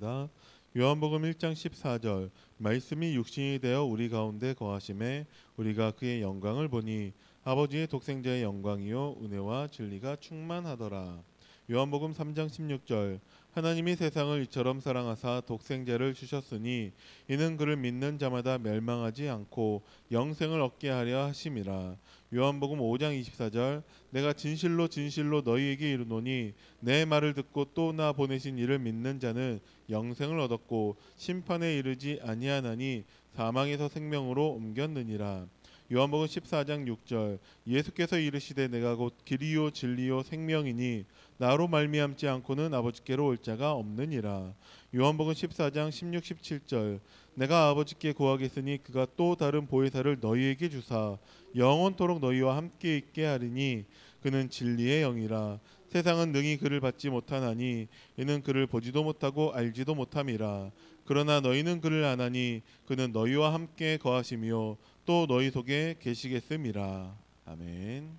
읽겠습니다. 요한복음 1장 14절 말씀이 육신이 되어 우리 가운데 거하심에 우리가 그의 영광을 보니 아버지의 독생자의 영광이요 은혜와 진리가 충만하더라. 요한복음 3장 16절 하나님이 세상을 이처럼 사랑하사 독생자를 주셨으니 이는 그를 믿는 자마다 멸망하지 않고 영생을 얻게 하려 하심이라. 요한복음 5장 24절 내가 진실로 진실로 너희에게 이르노니 내 말을 듣고 또 나 보내신 이를 믿는 자는 영생을 얻었고 심판에 이르지 아니하나니 사망에서 생명으로 옮겼느니라. 요한복음 14장 6절 예수께서 이르시되 내가 곧 길이요 진리요 생명이니 나로 말미암지 않고는 아버지께로 올 자가 없느니라. 요한복음 14장 16, 17절 내가 아버지께 구하겠으니 그가 또 다른 보혜사를 너희에게 주사 영원토록 너희와 함께 있게 하리니 그는 진리의 영이라. 세상은 능히 그를 받지 못하나니 이는 그를 보지도 못하고 알지도 못함이라. 그러나 너희는 그를 아나니 그는 너희와 함께 거하시며 또 너희 속에 계시겠음이라. 아멘.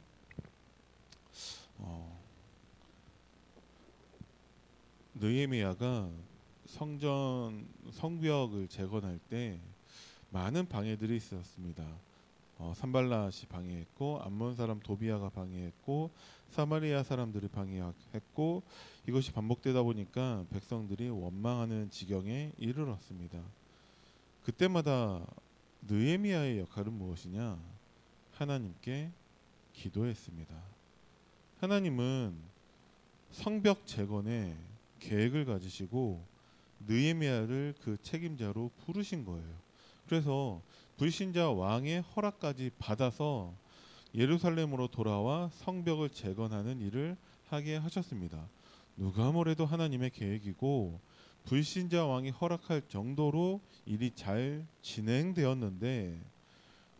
느헤미야가 성벽을 재건할 때 많은 방해들이 있었습니다. 산발랏이 방해했고 암몬 사람 도비아가 방해했고 사마리아 사람들이 방해했고 이것이 반복되다 보니까 백성들이 원망하는 지경에 이르렀습니다. 그때마다 느헤미야의 역할은 무엇이냐? 하나님께 기도했습니다. 하나님은 성벽 재건에 계획을 가지시고 느헤미야를 그 책임자로 부르신 거예요. 그래서 불신자 왕의 허락까지 받아서 예루살렘으로 돌아와 성벽을 재건하는 일을 하게 하셨습니다. 누가 뭐래도 하나님의 계획이고 불신자 왕이 허락할 정도로 일이 잘 진행되었는데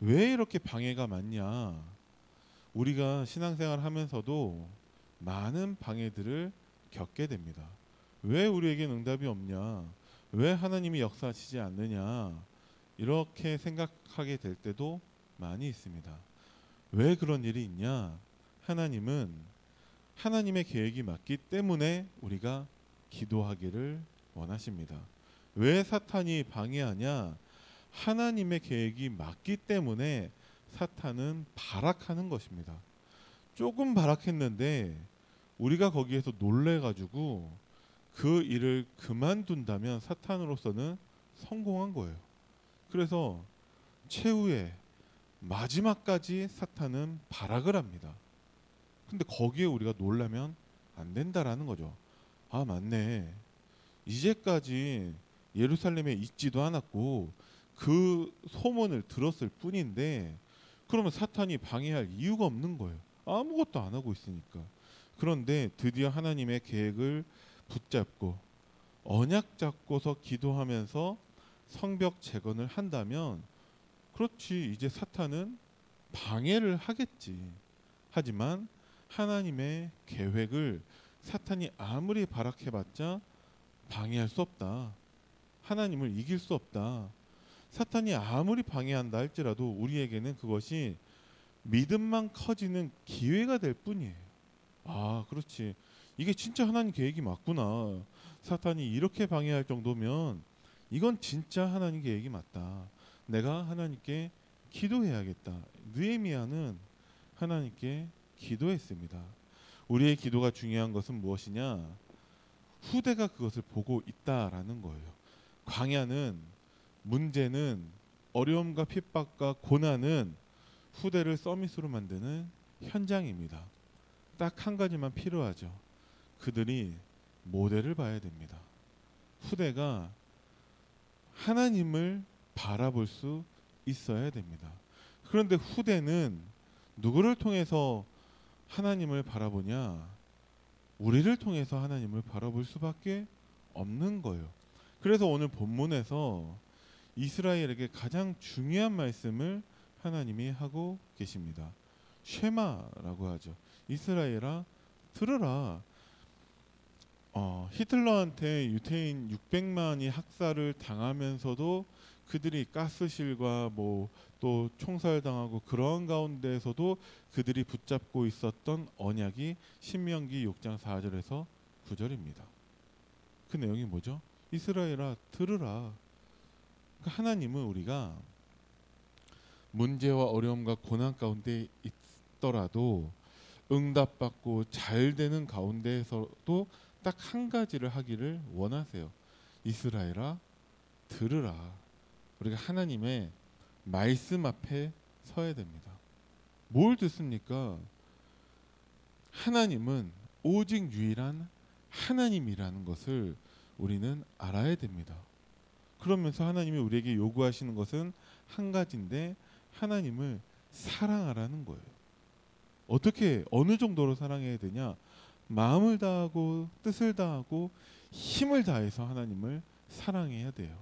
왜 이렇게 방해가 많냐? 우리가 신앙생활 하면서도 많은 방해들을 겪게 됩니다. 왜 우리에겐 응답이 없냐? 왜 하나님이 역사하시지 않느냐? 이렇게 생각하게 될 때도 많이 있습니다. 왜 그런 일이 있냐? 하나님은 하나님의 계획이 맞기 때문에 우리가 기도하기를 원하십니다. 왜 사탄이 방해하냐? 하나님의 계획이 맞기 때문에 사탄은 발악하는 것입니다. 조금 발악했는데 우리가 거기에서 놀래가지고 그 일을 그만둔다면 사탄으로서는 성공한 거예요. 그래서 최후의 마지막까지 사탄은 발악을 합니다. 근데 거기에 우리가 놀라면 안 된다라는 거죠. 아, 맞네. 이제까지 예루살렘에 있지도 않았고 그 소문을 들었을 뿐인데 그러면 사탄이 방해할 이유가 없는 거예요. 아무것도 안 하고 있으니까. 그런데 드디어 하나님의 계획을 붙잡고 언약 잡고서 기도하면서 성벽 재건을 한다면 그렇지, 이제 사탄은 방해를 하겠지. 하지만 하나님의 계획을 사탄이 아무리 발악해봤자 방해할 수 없다. 하나님을 이길 수 없다. 사탄이 아무리 방해한다 할지라도 우리에게는 그것이 믿음만 커지는 기회가 될 뿐이에요. 아, 그렇지. 이게 진짜 하나님 계획이 맞구나. 사탄이 이렇게 방해할 정도면 이건 진짜 하나님 계획이 맞다. 내가 하나님께 기도해야겠다. 느헤미야는 하나님께 기도했습니다. 우리의 기도가 중요한 것은 무엇이냐? 후대가 그것을 보고 있다라는 거예요. 광야는, 문제는, 어려움과 핍박과 고난은 후대를 서밋으로 만드는 현장입니다. 딱 한 가지만 필요하죠. 그들이 모델을 봐야 됩니다. 후대가 하나님을 바라볼 수 있어야 됩니다. 그런데 후대는 누구를 통해서 하나님을 바라보냐? 우리를 통해서 하나님을 바라볼 수밖에 없는 거예요. 그래서 오늘 본문에서 이스라엘에게 가장 중요한 말씀을 하나님이 하고 계십니다. 쉐마라고 하죠. 이스라엘아, 들으라. 히틀러한테 유태인 600만이 학살을 당하면서도 그들이 가스실과 또 총살당하고 그런 가운데에서도 그들이 붙잡고 있었던 언약이 신명기 6장 4절에서 9절입니다. 그 내용이 뭐죠? 이스라엘아 들으라. 그러니까 하나님은 우리가 문제와 어려움과 고난 가운데 있더라도 응답받고 잘 되는 가운데에서도 딱 한 가지를 하기를 원하세요. 이스라엘아 들으라. 우리가 하나님의 말씀 앞에 서야 됩니다. 뭘 듣습니까? 하나님은 오직 유일한 하나님이라는 것을 우리는 알아야 됩니다. 그러면서 하나님이 우리에게 요구하시는 것은 한 가지인데 하나님을 사랑하라는 거예요. 어떻게 어느 정도로 사랑해야 되냐? 마음을 다하고 뜻을 다하고 힘을 다해서 하나님을 사랑해야 돼요.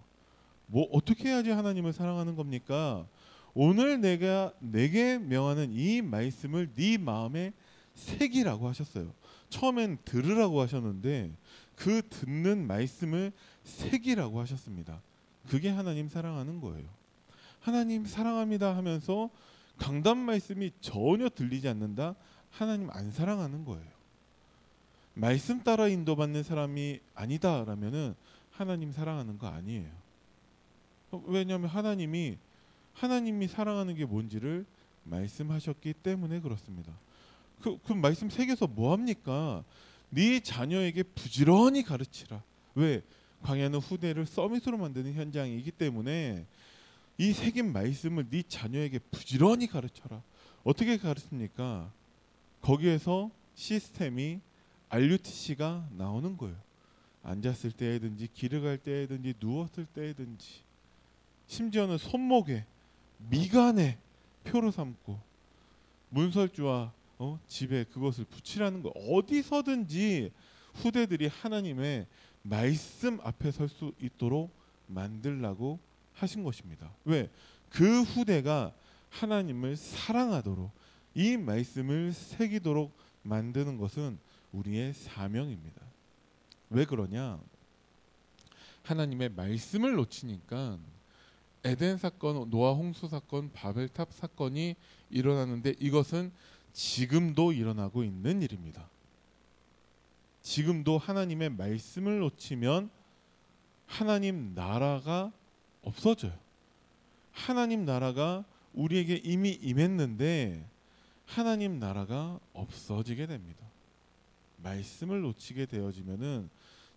뭐 어떻게 해야지 하나님을 사랑하는 겁니까? 오늘 내게 명하는 이 말씀을 네 마음에 새기라고 하셨어요. 처음엔 들으라고 하셨는데 그 듣는 말씀을 새기라고 하셨습니다. 그게 하나님 사랑하는 거예요. 하나님 사랑합니다 하면서 강단 말씀이 전혀 들리지 않는다? 하나님 안 사랑하는 거예요. 말씀 따라 인도받는 사람이 아니다라면은 하나님 사랑하는 거 아니에요. 왜냐하면 하나님이 사랑하는 게 뭔지를 말씀하셨기 때문에 그렇습니다. 그 말씀 새겨서 뭐 합니까? 네 자녀에게 부지런히 가르치라. 왜? 광야는 후대를 서밋으로 만드는 현장이기 때문에 이 새긴 말씀을 네 자녀에게 부지런히 가르쳐라. 어떻게 가르칩니까? 거기에서 시스템이 RUTC가 나오는 거예요. 앉았을 때든지 길을 갈 때든지 누웠을 때든지 심지어는 손목에 미간에 표로 삼고 문설주와 집에 그것을 붙이라는 거. 어디서든지 후대들이 하나님의 말씀 앞에 설 수 있도록 만들라고 하신 것입니다. 왜? 그 후대가 하나님을 사랑하도록 이 말씀을 새기도록 만드는 것은 우리의 사명입니다. 왜 그러냐? 하나님의 말씀을 놓치니까 에덴 사건, 노아 홍수 사건, 바벨탑 사건이 일어나는데 이것은 지금도 일어나고 있는 일입니다. 지금도 하나님의 말씀을 놓치면 하나님 나라가 없어져요. 하나님 나라가 우리에게 이미 임했는데 하나님 나라가 없어지게 됩니다. 말씀을 놓치게 되어지면은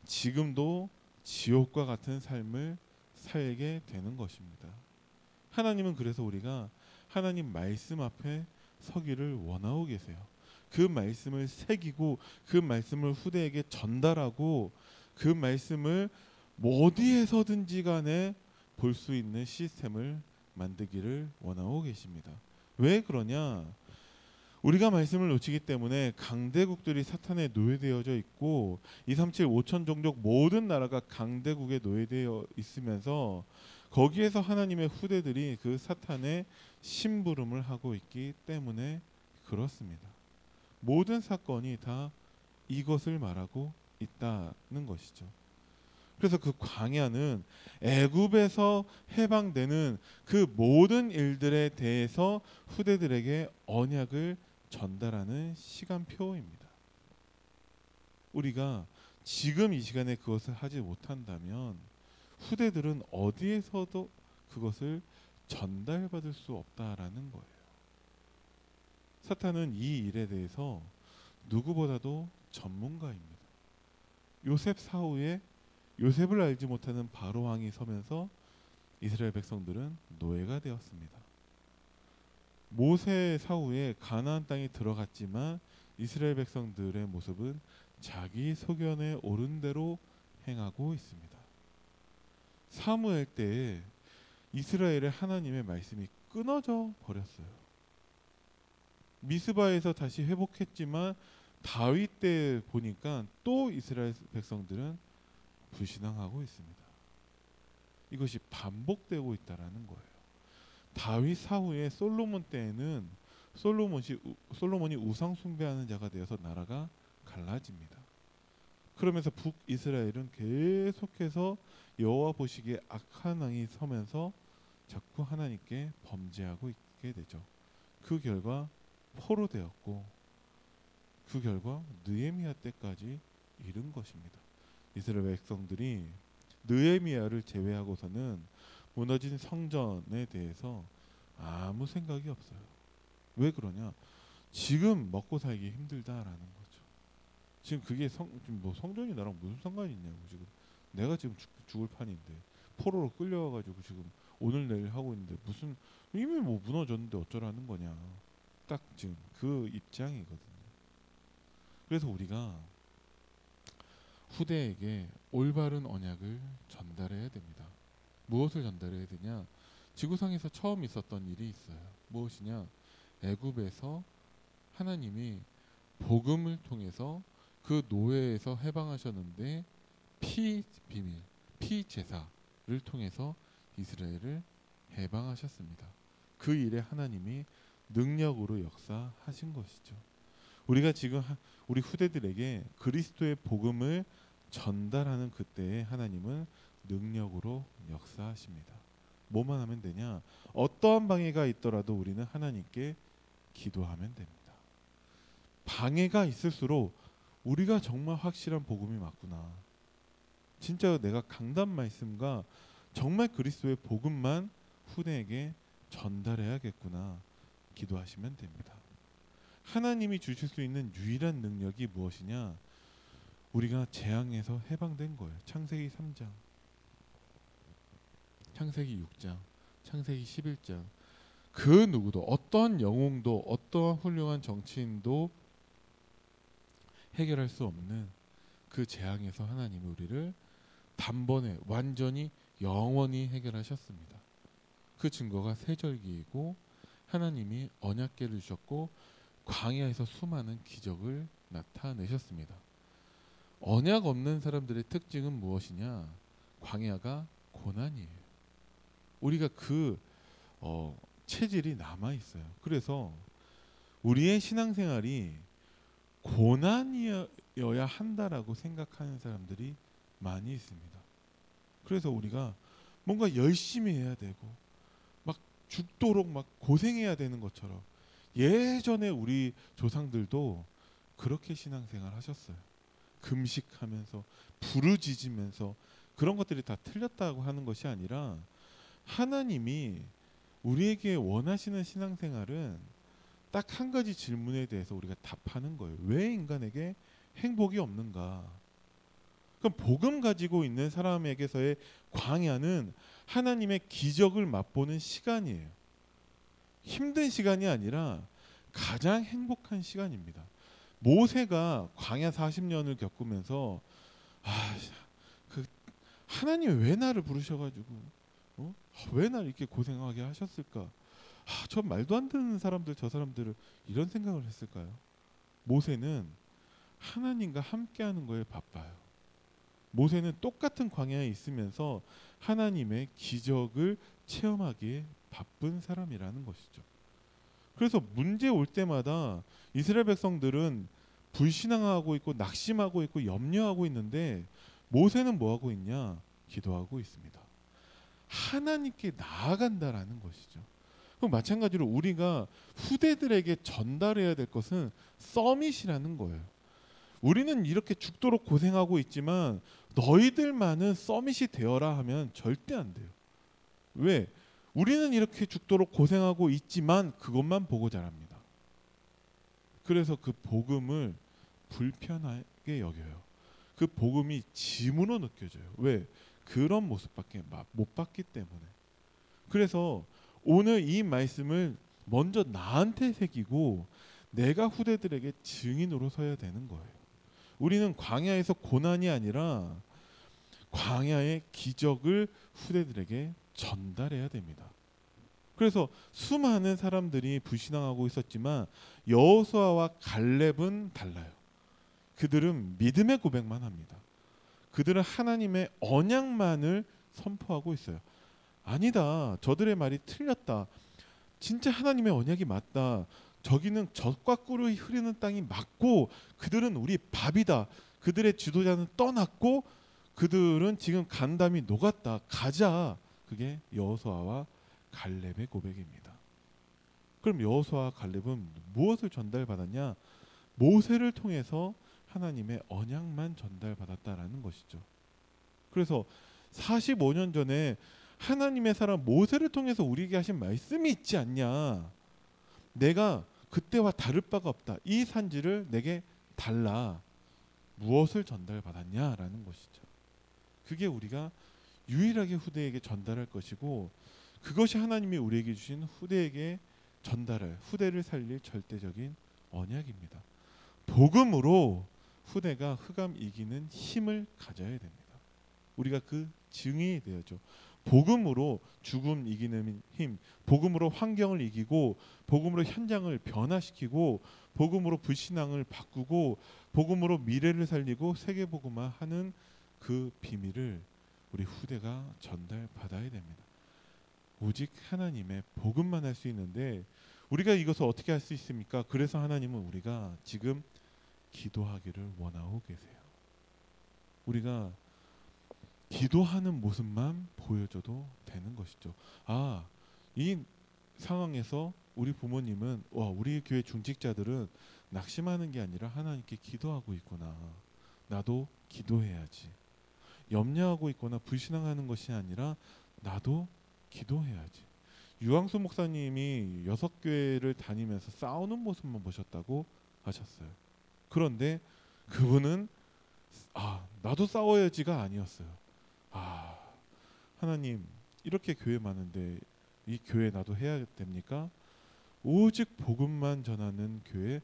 지금도 지옥과 같은 삶을 살게 되는 것입니다. 하나님은 그래서 우리가 하나님 말씀 앞에 서기를 원하고 계세요. 그 말씀을 새기고 그 말씀을 후대에게 전달하고 그 말씀을 어디에서든지 간에 볼 수 있는 시스템을 만들기를 원하고 계십니다. 왜 그러냐? 우리가 말씀을 놓치기 때문에 강대국들이 사탄에 노예되어져 있고 237 5천 종족 모든 나라가 강대국에 노예되어 있으면서 거기에서 하나님의 후대들이 그 사탄의 심부름을 하고 있기 때문에 그렇습니다. 모든 사건이 다 이것을 말하고 있다는 것이죠. 그래서 그 광야는 애굽에서 해방되는 그 모든 일들에 대해서 후대들에게 언약을 전달하는 시간표입니다. 우리가 지금 이 시간에 그것을 하지 못한다면 후대들은 어디에서도 그것을 전달받을 수 없다라는 거예요. 사탄은 이 일에 대해서 누구보다도 전문가입니다. 요셉 사후에 요셉을 알지 못하는 바로 왕이 서면서 이스라엘 백성들은 노예가 되었습니다. 모세 사후에 가나안 땅에 들어갔지만 이스라엘 백성들의 모습은 자기 소견에 옳은 대로 행하고 있습니다. 사무엘 때에 이스라엘의 하나님의 말씀이 끊어져 버렸어요. 미스바에서 다시 회복했지만 다윗 때 보니까 또 이스라엘 백성들은 불신앙하고 있습니다. 이것이 반복되고 있다라는 거예요. 다윗 사후에 솔로몬 때에는 솔로몬이 우상 숭배하는 자가 되어서 나라가 갈라집니다. 그러면서 북이스라엘은 계속해서 여호와 보시기에 악한 왕이 서면서 자꾸 하나님께 범죄하고 있게 되죠. 그 결과 포로되었고 그 결과 느헤미야 때까지 이른 것입니다. 이스라엘 백성들이 느헤미야를 제외하고서는 무너진 성전에 대해서 아무 생각이 없어요. 왜 그러냐? 지금 먹고 살기 힘들다라는 거죠. 지금 그게 지금 뭐 성전이 나랑 무슨 상관이 있냐고. 지금 내가 지금 죽을 판인데 포로로 끌려와가지고 지금 오늘 내일 하고 있는데 무슨 이미 뭐 무너졌는데 어쩌라는 거냐. 딱 지금 그 입장이거든요. 그래서 우리가 후대에게 올바른 언약을 전달해야 됩니다. 무엇을 전달해야 되냐? 지구상에서 처음 있었던 일이 있어요. 무엇이냐? 애굽에서 하나님이 복음을 통해서 그 노예에서 해방하셨는데 비밀, 피제사를 통해서 이스라엘을 해방하셨습니다. 그 일에 하나님이 능력으로 역사하신 것이죠. 우리가 지금 우리 후대들에게 그리스도의 복음을 전달하는 그때에 하나님은 능력으로 역사하십니다. 뭐만 하면 되냐? 어떠한 방해가 있더라도 우리는 하나님께 기도하면 됩니다. 방해가 있을수록 우리가 정말 확실한 복음이 맞구나. 진짜 내가 강단 말씀과 정말 그리스도의 복음만 후대에게 전달해야겠구나. 기도하시면 됩니다. 하나님이 주실 수 있는 유일한 능력이 무엇이냐? 우리가 재앙에서 해방된 거예요. 창세기 3장, 창세기 6장, 창세기 11장. 그 누구도 어떠한 영웅도 어떠한 훌륭한 정치인도 해결할 수 없는 그 재앙에서 하나님이 우리를 단번에 완전히 영원히 해결하셨습니다. 그 증거가 세절기이고 하나님이 언약궤를 주셨고 광야에서 수많은 기적을 나타내셨습니다. 언약 없는 사람들의 특징은 무엇이냐? 광야가 고난이에요. 우리가 그 체질이 남아 있어요. 그래서 우리의 신앙생활이 고난이어야 한다라고 생각하는 사람들이 많이 있습니다. 그래서 우리가 뭔가 열심히 해야 되고 막 죽도록 막 고생해야 되는 것처럼 예전에 우리 조상들도 그렇게 신앙생활 하셨어요. 금식하면서 부르짖으면서 그런 것들이 다 틀렸다고 하는 것이 아니라 하나님이 우리에게 원하시는 신앙생활은 딱 한 가지 질문에 대해서 우리가 답하는 거예요. 왜 인간에게 행복이 없는가? 그럼 복음 가지고 있는 사람에게서의 광야는 하나님의 기적을 맛보는 시간이에요. 힘든 시간이 아니라 가장 행복한 시간입니다. 모세가 광야 40년을 겪으면서 하나님이 왜 나를 부르셔가지고 왜 나를 이렇게 고생하게 하셨을까? 저 말도 안 되는 사람들, 저 사람들을 이런 생각을 했을까요? 모세는 하나님과 함께하는 거에 바빠요. 모세는 똑같은 광야에 있으면서 하나님의 기적을 체험하기에 바쁜 사람이라는 것이죠. 그래서 문제 올 때마다 이스라엘 백성들은 불신앙하고 있고 낙심하고 있고 염려하고 있는데 모세는 뭐하고 있냐? 기도하고 있습니다. 하나님께 나아간다라는 것이죠. 그럼 마찬가지로 우리가 후대들에게 전달해야 될 것은 서밋이라는 거예요. 우리는 이렇게 죽도록 고생하고 있지만 너희들만은 서밋이 되어라 하면 절대 안 돼요. 왜? 우리는 이렇게 죽도록 고생하고 있지만 그것만 보고 자랍니다. 그래서 그 복음을 불편하게 여겨요. 그 복음이 짐으로 느껴져요. 왜? 그런 모습밖에 못 봤기 때문에. 그래서 오늘 이 말씀을 먼저 나한테 새기고 내가 후대들에게 증인으로 서야 되는 거예요. 우리는 광야에서 고난이 아니라 광야의 기적을 후대들에게 전달해야 됩니다. 그래서 수많은 사람들이 불신앙하고 있었지만 여호수아와 갈렙은 달라요. 그들은 믿음의 고백만 합니다. 그들은 하나님의 언약만을 선포하고 있어요. 아니다. 저들의 말이 틀렸다. 진짜 하나님의 언약이 맞다. 저기는 젖과 꿀이 흐르는 땅이 맞고 그들은 우리 밥이다. 그들의 지도자는 떠났고 그들은 지금 간담이 녹았다. 가자. 그게 여호수아와 갈렙의 고백입니다. 그럼 여호수아와 갈렙은 무엇을 전달받았냐? 모세를 통해서 하나님의 언약만 전달받았다라는 것이죠. 그래서 45년 전에 하나님의 사람 모세를 통해서 우리에게 하신 말씀이 있지 않냐. 내가 그때와 다를 바가 없다. 이 산지를 내게 달라. 무엇을 전달받았냐라는 것이죠. 그게 우리가 유일하게 후대에게 전달할 것이고, 그것이 하나님이 우리에게 주신 후대에게 전달할, 후대를 살릴 절대적인 언약입니다. 복음으로 후대가 흑암 이기는 힘을 가져야 됩니다. 우리가 그 증인이 되어죠. 복음으로 죽음 이기는 힘, 복음으로 환경을 이기고, 복음으로 현장을 변화시키고, 복음으로 불신앙을 바꾸고, 복음으로 미래를 살리고 세계 복음화하는 그 비밀을 우리 후대가 전달받아야 됩니다. 오직 하나님의 복음만 할 수 있는데 우리가 이것을 어떻게 할 수 있습니까? 그래서 하나님은 우리가 지금 기도하기를 원하고 계세요. 우리가 기도하는 모습만 보여줘도 되는 것이죠. 아, 이 상황에서 우리 부모님은 우리 교회 중직자들은 낙심하는 게 아니라 하나님께 기도하고 있구나. 나도 기도해야지. 염려하고 있거나 불신앙하는 것이 아니라 나도 기도해야지. 유광수 목사님이 6교회를 다니면서 싸우는 모습만 보셨다고 하셨어요. 그런데 그분은 나도 싸워야지가 아니었어요. 하나님, 이렇게 교회 많은데 이 교회 나도 해야 됩니까? 오직 복음만 전하는 교회,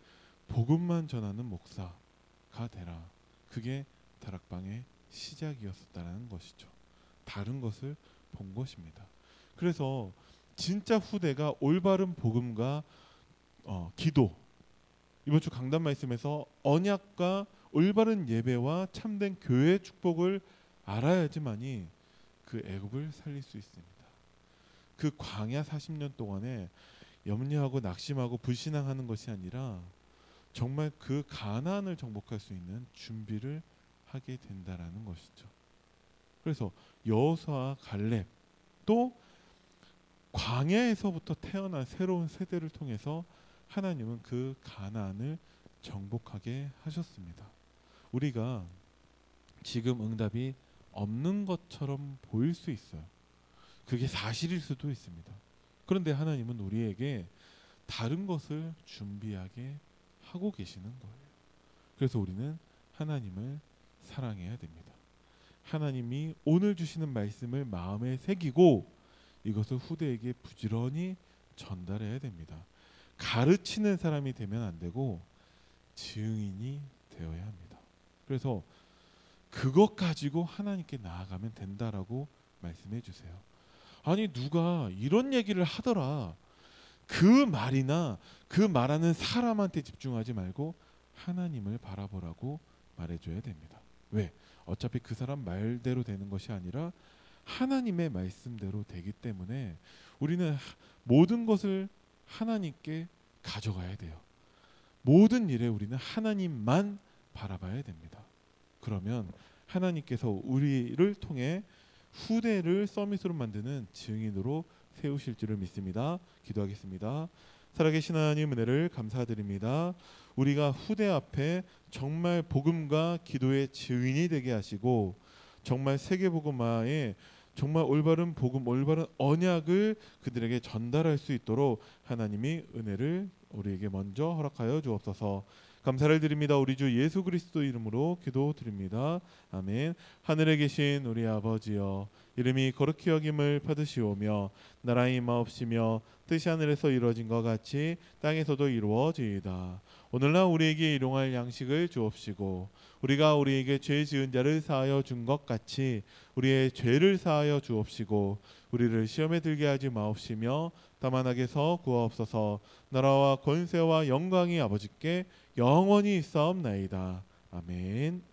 복음만 전하는 목사가 되라. 그게 다락방의 시작이었다는 것이죠. 다른 것을 본 것입니다. 그래서 진짜 후대가 올바른 복음과 기도, 이번 주 강단 말씀에서 언약과 올바른 예배와 참된 교회의 축복을 알아야지만이 그 애굽을 살릴 수 있습니다. 그 광야 40년 동안에 염려하고 낙심하고 불신앙하는 것이 아니라 정말 그 가나안을 정복할 수 있는 준비를 하게 된다라는 것이죠. 그래서 여호수아와 갈렙, 또 광야에서부터 태어난 새로운 세대를 통해서 하나님은 그 가나안을 정복하게 하셨습니다. 우리가 지금 응답이 없는 것처럼 보일 수 있어요. 그게 사실일 수도 있습니다. 그런데 하나님은 우리에게 다른 것을 준비하게 하고 계시는 거예요. 그래서 우리는 하나님을 사랑해야 됩니다. 하나님이 오늘 주시는 말씀을 마음에 새기고 이것을 후대에게 부지런히 전달해야 됩니다. 가르치는 사람이 되면 안 되고 증인이 되어야 합니다. 그래서 그것 가지고 하나님께 나아가면 된다라고 말씀해 주세요. 아니, 누가 이런 얘기를 하더라. 그 말이나 그 말하는 사람한테 집중하지 말고 하나님을 바라보라고 말해줘야 됩니다. 왜? 어차피 그 사람 말대로 되는 것이 아니라 하나님의 말씀대로 되기 때문에 우리는 모든 것을 하나님께 가져가야 돼요. 모든 일에 우리는 하나님만 바라봐야 됩니다. 그러면 하나님께서 우리를 통해 후대를 서밋으로 만드는 증인으로 세우실 줄을 믿습니다. 기도하겠습니다. 살아계신 하나님, 은혜를 감사드립니다. 우리가 후대 앞에 정말 복음과 기도의 증인이 되게 하시고 정말 세계복음화에 정말 올바른 복음, 올바른 언약을 그들에게 전달할 수 있도록 하나님이 은혜를 우리에게 먼저 허락하여 주옵소서. 감사를 드립니다. 우리 주 예수 그리스도 이름으로 기도드립니다. 아멘. 하늘에 계신 우리 아버지여, 이름이 거룩히 여김을 받으시오며 나라의 임하옵시며 뜻이 하늘에서 이루어진 것 같이 땅에서도 이루어지이다. 오늘날 우리에게 일용할 양식을 주옵시고 우리가 우리에게 죄 지은 자를 사하여 준 것 같이 우리의 죄를 사하여 주옵시고 우리를 시험에 들게 하지 마옵시며 다만 악에서 구하옵소서. 나라와 권세와 영광이 아버지께 영원히 있사옵나이다. 아멘.